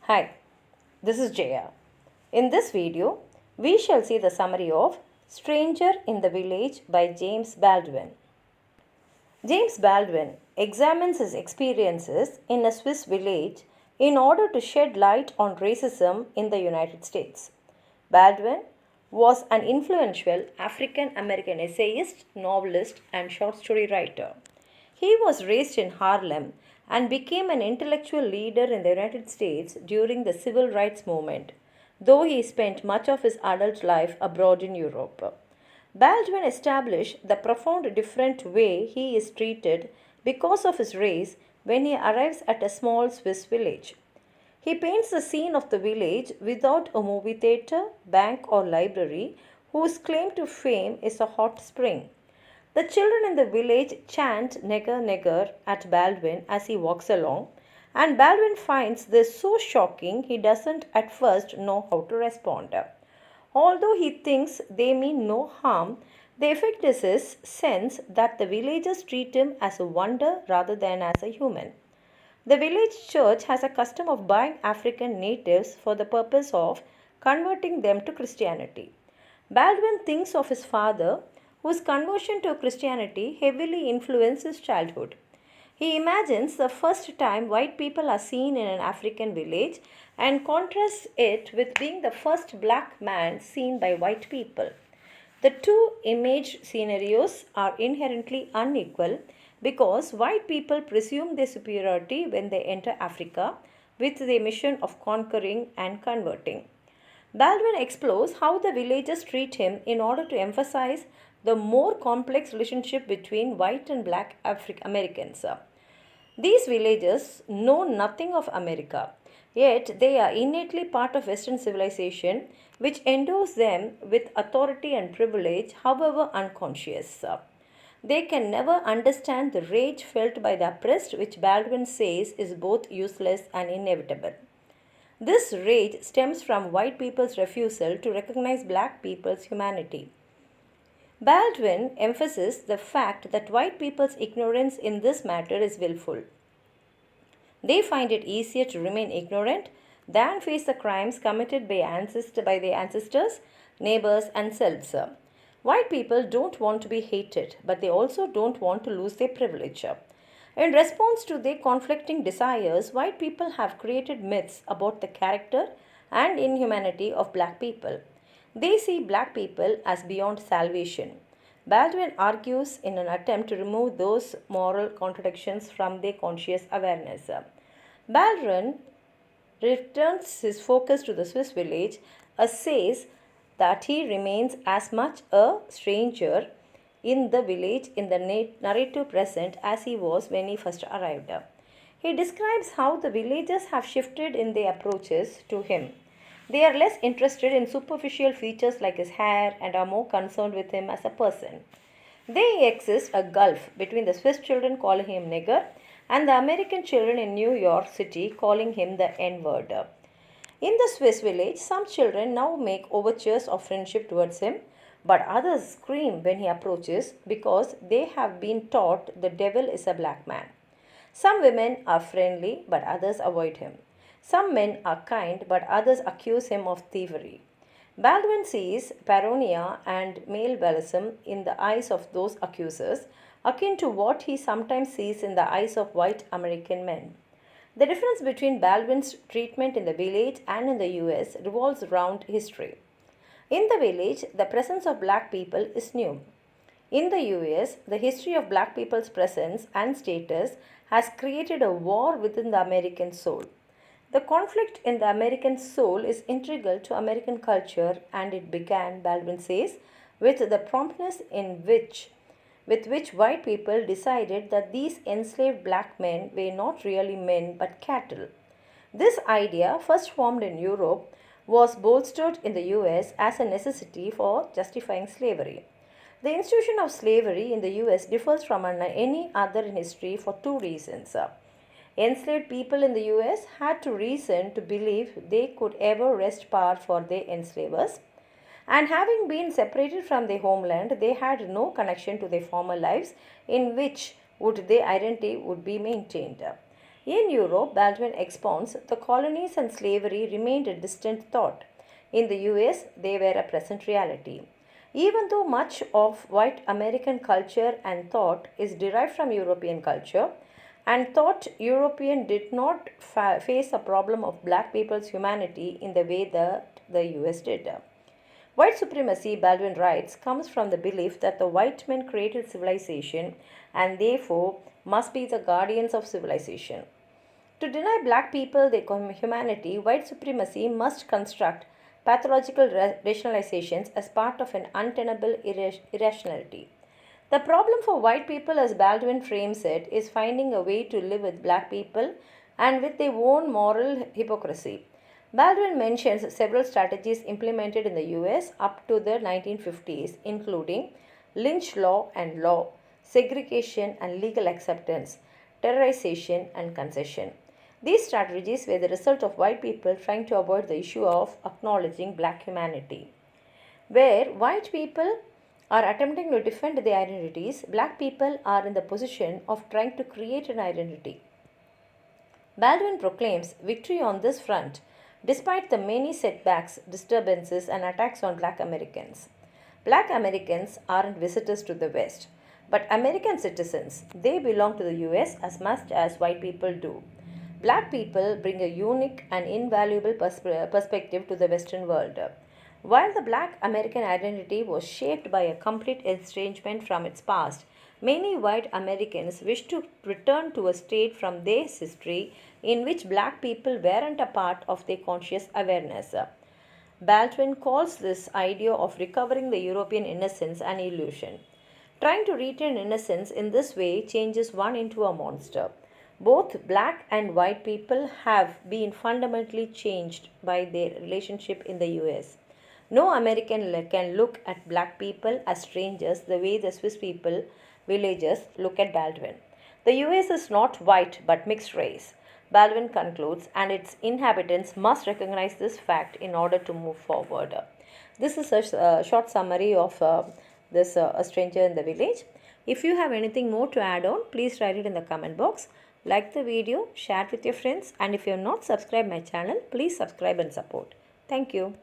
Hi, this is Jaya. In this video, we shall see the summary of Stranger in the Village by James Baldwin. James Baldwin examines his experiences in a Swiss village in order to shed light on racism in the United States. Baldwin was an influential African American essayist, novelist, and short story writer. He was raised in Harlem and became an intellectual leader in the United States during the Civil Rights Movement, though he spent much of his adult life abroad in Europe. Baldwin established the profound different way he is treated because of his race when he arrives at a small Swiss village. He paints the scene of the village without a movie theater, bank, or library, whose claim to fame is a hot spring. The children in the village chant "Nigger, nigger" at Baldwin as he walks along, and Baldwin finds this so shocking he doesn't at first know how to respond. Although he thinks they mean no harm, the effect is his sense that the villagers treat him as a wonder rather than as a human. The village church has a custom of buying African natives for the purpose of converting them to Christianity. Baldwin thinks of his father, whose conversion to Christianity heavily influenced his childhood. He imagines the first time white people are seen in an African village and contrasts it with being the first black man seen by white people. The two imaged scenarios are inherently unequal because white people presume their superiority when they enter Africa with the mission of conquering and converting. Baldwin explores how the villagers treat him in order to emphasize the more complex relationship between white and black Americans. These villagers know nothing of America, yet they are innately part of Western civilization, which endows them with authority and privilege, however unconscious. They can never understand the rage felt by the oppressed, which Baldwin says is both useless and inevitable. This rage stems from white people's refusal to recognize black people's humanity. Baldwin emphasizes the fact that white people's ignorance in this matter is willful. They find it easier to remain ignorant than face the crimes committed by their ancestors, neighbors, and selves. White people don't want to be hated, but they also don't want to lose their privilege. In response to their conflicting desires, white people have created myths about the character and inhumanity of black people. They see black people as beyond salvation. Baldwin argues in an attempt to remove those moral contradictions from their conscious awareness. Baldwin returns his focus to the Swiss village, says that he remains as much a stranger in the village in the narrative present as he was when he first arrived. He describes how the villagers have shifted in their approaches to him. They are less interested in superficial features like his hair and are more concerned with him as a person. There exists a gulf between the Swiss children calling him nigger and the American children in New York City calling him the N-word. In the Swiss village, some children now make overtures of friendship towards him, but others scream when he approaches because they have been taught the devil is a black man. Some women are friendly, but others avoid him. Some men are kind, but others accuse him of thievery. Baldwin sees paranoia and malevolism in the eyes of those accusers, akin to what he sometimes sees in the eyes of white American men. The difference between Baldwin's treatment in the village and in the US revolves around history. In the village, the presence of black people is new. In the US, the history of black people's presence and status has created a war within the American soul. The conflict in the American soul is integral to American culture, and it began, Baldwin says, with the promptness with which white people decided that these enslaved black men were not really men but cattle. This idea, first formed in Europe, was bolstered in the US as a necessity for justifying slavery. The institution of slavery in the US differs from any other in history for two reasons. Enslaved people in the US had to reason to believe they could ever wrest power for their enslavers, and having been separated from their homeland, they had no connection to their former lives in which their identity would be maintained. In Europe, Baldwin expounds, the colonies and slavery remained a distant thought. In the US, they were a present reality. Even though much of white American culture and thought is derived from European culture, and thought European did not face a problem of black people's humanity in the way that the US did. White supremacy, Baldwin writes, comes from the belief that the white men created civilization and therefore must be the guardians of civilization. To deny black people their humanity, white supremacy must construct pathological rationalizations as part of an untenable irrationality. The problem for white people, as Baldwin frames it, is finding a way to live with black people and with their own moral hypocrisy. Baldwin mentions several strategies implemented in the US up to the 1950s, including lynch law and law, segregation and legal acceptance, terrorization and concession. These strategies were the result of white people trying to avoid the issue of acknowledging black humanity. Where white people are attempting to defend their identities, black people are in the position of trying to create an identity. Baldwin proclaims victory on this front despite the many setbacks, disturbances, and attacks on black Americans. Black Americans aren't visitors to the West, but American citizens. They belong to the US as much as white people do. Black people bring a unique and invaluable perspective to the Western world. While the black American identity was shaped by a complete estrangement from its past, many white Americans wish to return to a state from their history in which black people weren't a part of their conscious awareness. Baldwin calls this idea of recovering the European innocence an illusion. Trying to retain innocence in this way changes one into a monster. Both black and white people have been fundamentally changed by their relationship in the US. No American can look at black people as strangers the way the Swiss people, villagers, look at Baldwin. The US is not white but mixed race, Baldwin concludes, and its inhabitants must recognize this fact in order to move forward. This is a short summary of this A Stranger in the Village. If you have anything more to add on, please write it in the comment box. Like the video, share it with your friends, and if you have not subscribed my channel, please subscribe and support. Thank you.